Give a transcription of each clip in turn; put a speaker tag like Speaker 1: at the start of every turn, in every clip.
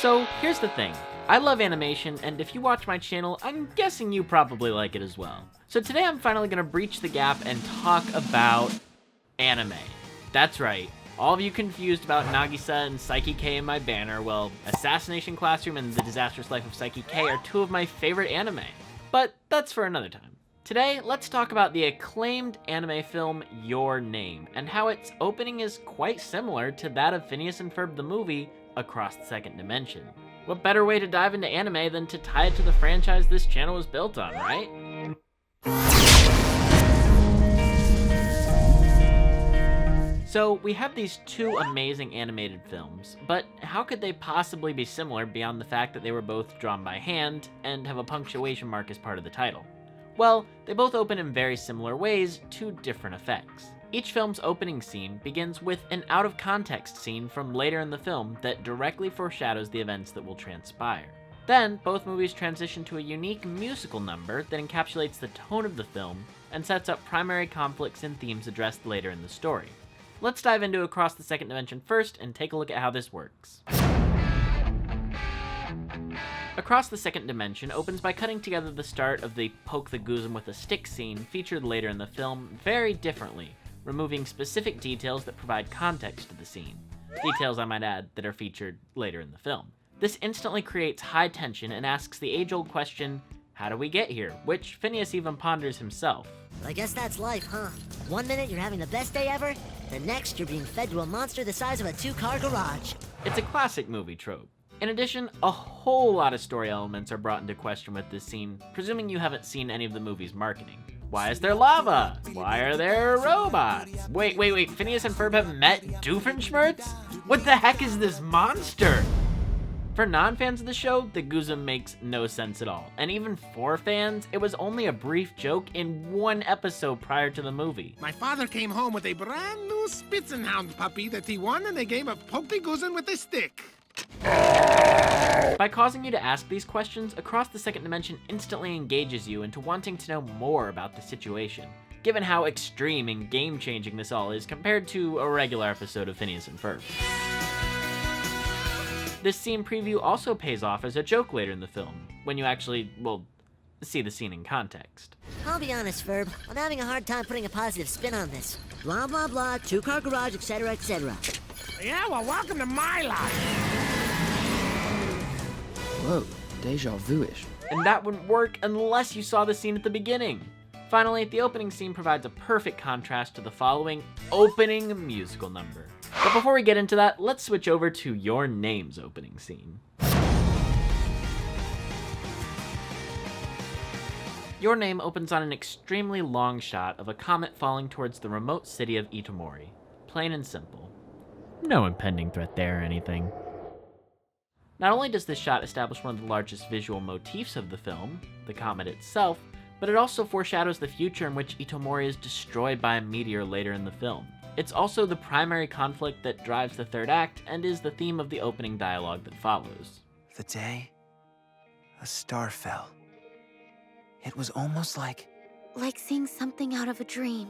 Speaker 1: So here's the thing. I love animation, and if you watch my channel, I'm guessing you probably like it as well. So today I'm finally gonna breach the gap and talk about anime. That's right. All of you confused about Nagisa and Psyche K in my banner, well, Assassination Classroom and The Disastrous Life of Psyche K are two of my favorite anime. But that's for another time. Today, let's talk about the acclaimed anime film Your Name, and how its opening is quite similar to that of Phineas and Ferb the movie, Across the Second Dimension. What better way to dive into anime than to tie it to the franchise this channel was built on, right? So, we have these two amazing animated films, but how could they possibly be similar beyond the fact that they were both drawn by hand and have a punctuation mark as part of the title? Well, they both open in very similar ways to different effects. Each film's opening scene begins with an out-of-context scene from later in the film that directly foreshadows the events that will transpire. Then, both movies transition to a unique musical number that encapsulates the tone of the film and sets up primary conflicts and themes addressed later in the story. Let's dive into Across the Second Dimension first and take a look at how this works. Across the Second Dimension opens by cutting together the start of the poke the goosum with a stick scene featured later in the film very differently, removing specific details that provide context to the scene. Details, I might add, that are featured later in the film. This instantly creates high tension and asks the age-old question, how do we get here? Which Phineas even ponders himself.
Speaker 2: I guess that's life, huh? 1 minute you're having the best day ever, the next you're being fed to a monster the size of a 2-car garage.
Speaker 1: It's a classic movie trope. In addition, a whole lot of story elements are brought into question with this scene, presuming you haven't seen any of the movie's marketing. Why is there lava? Why are there robots? Wait, Phineas and Ferb have met Doofenshmirtz? What the heck is this monster? For non-fans of the show, the Goosum makes no sense at all. And even for fans, it was only a brief joke in one episode prior to the movie.
Speaker 3: My father came home with a brand new Spitzenhound puppy that he won in a game of Poke the Goosum with a stick.
Speaker 1: By causing you to ask these questions, Across the Second Dimension instantly engages you into wanting to know more about the situation, given how extreme and game-changing this all is compared to a regular episode of Phineas and Ferb. This scene preview also pays off as a joke later in the film, when you actually, well, see the scene in context.
Speaker 2: I'll be honest, Ferb. I'm having a hard time putting a positive spin on this. Blah, blah, blah, 2-car garage, etc., etc.
Speaker 3: Yeah, well, welcome to my life.
Speaker 4: Whoa, deja vu-ish.
Speaker 1: And that wouldn't work unless you saw the scene at the beginning. Finally, the opening scene provides a perfect contrast to the following opening musical number. But before we get into that, let's switch over to Your Name's opening scene. Your Name opens on an extremely long shot of a comet falling towards the remote city of Itomori. Plain and simple. No impending threat there or anything. Not only does this shot establish one of the largest visual motifs of the film, the comet itself, but it also foreshadows the future in which Itomori is destroyed by a meteor later in the film. It's also the primary conflict that drives the third act and is the theme of the opening dialogue that follows.
Speaker 5: The day a star fell. It was almost like
Speaker 6: seeing something out of a dream.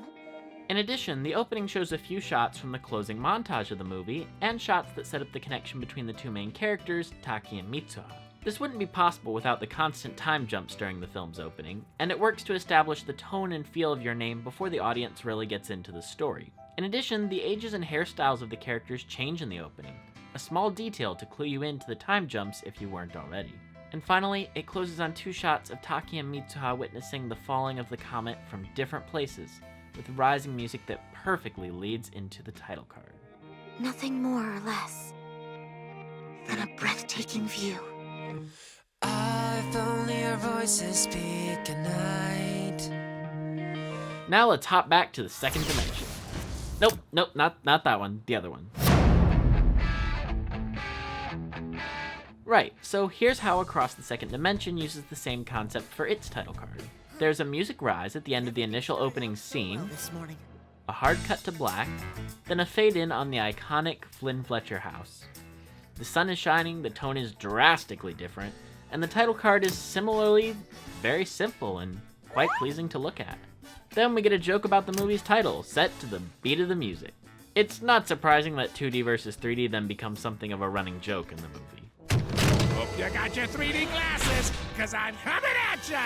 Speaker 1: In addition, the opening shows a few shots from the closing montage of the movie, and shots that set up the connection between the two main characters, Taki and Mitsuha. This wouldn't be possible without the constant time jumps during the film's opening, and it works to establish the tone and feel of Your Name before the audience really gets into the story. In addition, the ages and hairstyles of the characters change in the opening, a small detail to clue you into the time jumps if you weren't already. And finally, it closes on 2 shots of Taki and Mitsuha witnessing the falling of the comet from different places, with rising music that perfectly leads into the title card.
Speaker 6: Nothing more or less than a breathtaking view.
Speaker 7: If only our voices speak at night.
Speaker 1: Now let's hop back to the second dimension. Nope, not that one, the other one. Right, so here's how Across the Second Dimension uses the same concept for its title card. There's a music rise at the end of the initial opening scene,
Speaker 2: This morning.
Speaker 1: a hard cut to black, then a fade in on the iconic Flynn Fletcher house. The sun is shining, the tone is drastically different, and the title card is similarly very simple and quite pleasing to look at. Then we get a joke about the movie's title, set to the beat of the music. It's not surprising that 2D versus 3D then becomes something of a running joke in the movie.
Speaker 3: you got your 3D glasses, cause I'm coming at ya!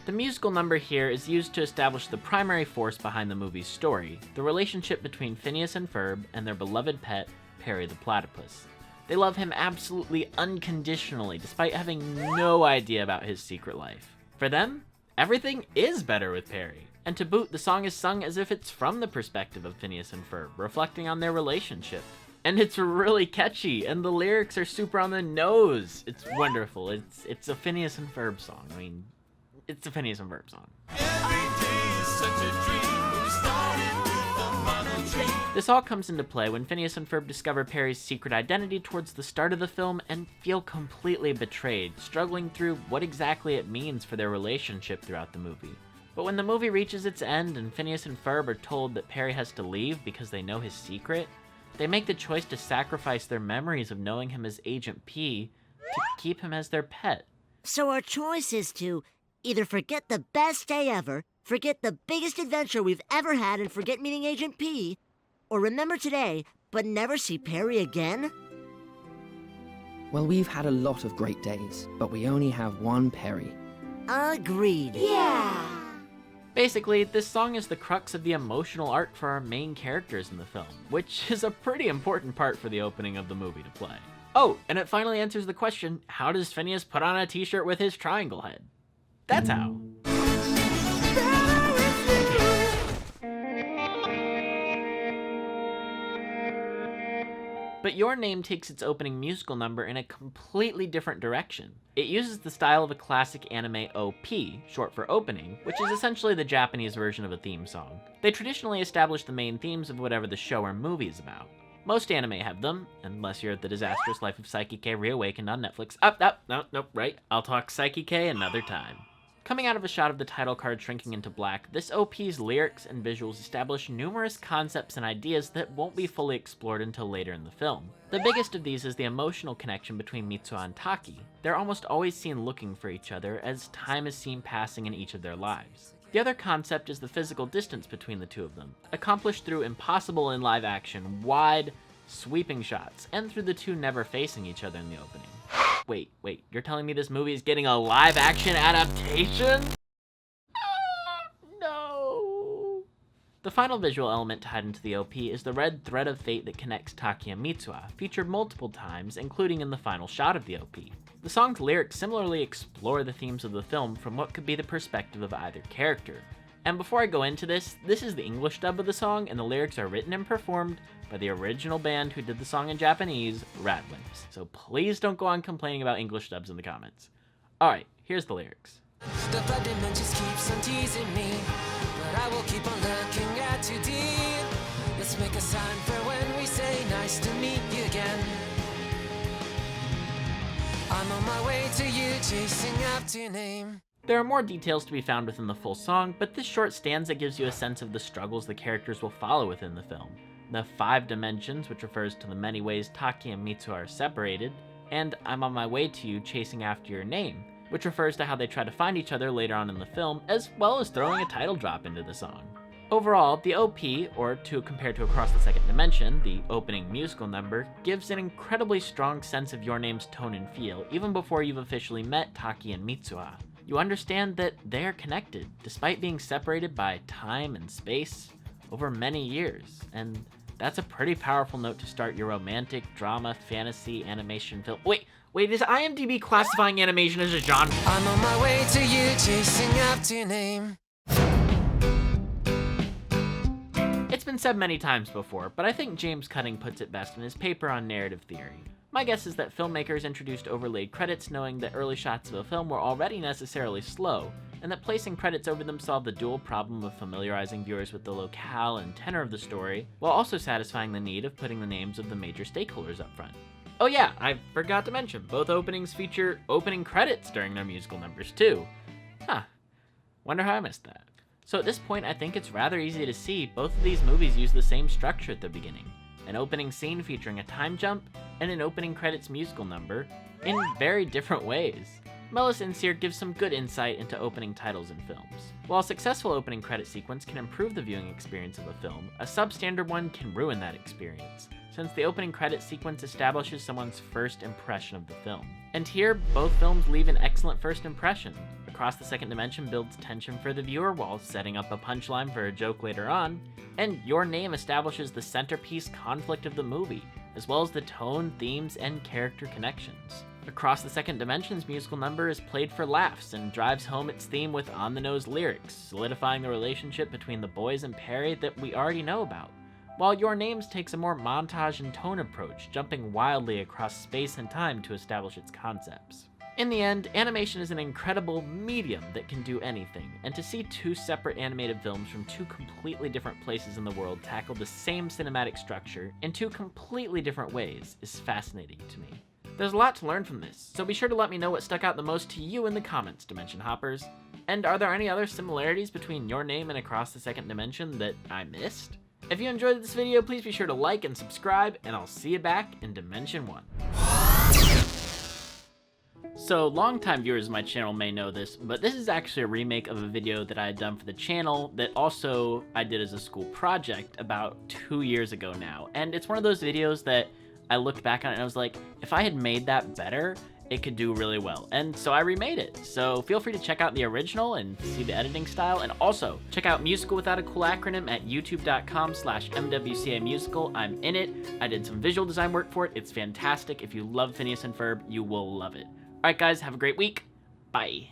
Speaker 1: The musical number here is used to establish the primary force behind the movie's story, the relationship between Phineas and Ferb and their beloved pet, Perry the Platypus. They love him absolutely unconditionally, despite having no idea about his secret life. For them, everything is better with Perry. And to boot, the song is sung as if it's from the perspective of Phineas and Ferb, reflecting on their relationship. And it's really catchy, and the lyrics are super on the nose. It's wonderful. It's a Phineas and Ferb song. I mean, it's a Phineas and Ferb song. This all comes into play when Phineas and Ferb discover Perry's secret identity towards the start of the film and feel completely betrayed, struggling through what exactly it means for their relationship throughout the movie. But when the movie reaches its end and Phineas and Ferb are told that Perry has to leave because they know his secret, they make the choice to sacrifice their memories of knowing him as Agent P to keep him as their pet.
Speaker 2: So our choice is to either forget the best day ever, forget the biggest adventure we've ever had, and forget meeting Agent P, or remember today, but never see Perry again?
Speaker 4: Well, we've had a lot of great days, but we only have one Perry.
Speaker 2: Agreed.
Speaker 6: Yeah.
Speaker 1: Basically, this song is the crux of the emotional arc for our main characters in the film, which is a pretty important part for the opening of the movie to play. Oh, and it finally answers the question, how does Phineas put on a t-shirt with his triangle head? That's how. But Your Name takes its opening musical number in a completely different direction. It uses the style of a classic anime OP, short for opening, which is essentially the Japanese version of a theme song. They traditionally establish the main themes of whatever the show or movie is about. Most anime have them, unless you're The Disastrous Life of Psyche K Reawakened on Netflix. Right. I'll talk Psyche K another time. Coming out of a shot of the title card shrinking into black, this OP's lyrics and visuals establish numerous concepts and ideas that won't be fully explored until later in the film. The biggest of these is the emotional connection between Mitsuha and Taki. They're almost always seen looking for each other, as time is seen passing in each of their lives. The other concept is the physical distance between the two of them, accomplished through impossible in live action, wide, sweeping shots, and through the two never facing each other in the opening. Wait, you're telling me this movie is getting a live-action adaptation? No. The final visual element tied into the OP is the red thread of fate that connects Taki and Mitsuha, featured multiple times, including in the final shot of the OP. The song's lyrics similarly explore the themes of the film from what could be the perspective of either character. And before I go into this is the English dub of the song, and the lyrics are written and performed by the original band who did the song in Japanese, Radwimps. So please don't go on complaining about English dubs in the comments. Alright, here's the lyrics.
Speaker 7: The blood dimensions keeps on teasing me, but I will keep on looking at you deep. Let's make a sign for when we say nice to meet you again. I'm on my way to you, chasing after your name.
Speaker 1: There are more details to be found within the full song, but this short stanza gives you a sense of the struggles the characters will follow within the film. The 5 dimensions, which refers to the many ways Taki and Mitsuha are separated, and I'm on my way to you, chasing after your name, which refers to how they try to find each other later on in the film, as well as throwing a title drop into the song. Overall, the OP, or to compare to Across the Second Dimension, the opening musical number, gives an incredibly strong sense of Your Name's tone and feel, even before you've officially met Taki and Mitsuha. You understand that they're connected, despite being separated by time and space over many years, and that's a pretty powerful note to start your romantic, drama, fantasy, animation film. Wait, is IMDb classifying animation as a genre?
Speaker 7: I'm on my way to you, chasing after your name.
Speaker 1: It's been said many times before, but I think James Cutting puts it best in his paper on narrative theory. My guess is that filmmakers introduced overlaid credits knowing that early shots of a film were already necessarily slow, and that placing credits over them solved the dual problem of familiarizing viewers with the locale and tenor of the story, while also satisfying the need of putting the names of the major stakeholders up front. Oh yeah, I forgot to mention, both openings feature opening credits during their musical numbers too. Wonder how I missed that. So at this point, I think it's rather easy to see both of these movies use the same structure at the beginning. An opening scene featuring a time jump, and an opening credits musical number, in very different ways. Mellis Inseer gives some good insight into opening titles in films. While a successful opening credit sequence can improve the viewing experience of a film, a substandard one can ruin that experience, since the opening credit sequence establishes someone's first impression of the film. And here, both films leave an excellent first impression. Across the Second Dimension builds tension for the viewer while setting up a punchline for a joke later on, and Your Name establishes the centerpiece conflict of the movie, as well as the tone, themes, and character connections. Across the Second Dimension's musical number is played for laughs and drives home its theme with on-the-nose lyrics, solidifying the relationship between the boys and Perry that we already know about, while Your Names takes a more montage and tone approach, jumping wildly across space and time to establish its concepts. In the end, animation is an incredible medium that can do anything, and to see two separate animated films from two completely different places in the world tackle the same cinematic structure in two completely different ways is fascinating to me. There's a lot to learn from this, so be sure to let me know what stuck out the most to you in the comments, Dimension Hoppers. And are there any other similarities between Your Name and Across the Second Dimension that I missed? If you enjoyed this video, please be sure to like and subscribe, and I'll see you back in Dimension 1. So, longtime viewers of my channel may know this, but this is actually a remake of a video that I had done for the channel that also I did as a school project about 2 years ago now. And it's one of those videos that I looked back on it and I was like, if I had made that better, it could do really well. And so I remade it. So feel free to check out the original and see the editing style. And also, check out Musical Without a Cool Acronym at youtube.com/MWCAmusical. I'm in it. I did some visual design work for it. It's fantastic. If you love Phineas and Ferb, you will love it. Alright guys, have a great week. Bye.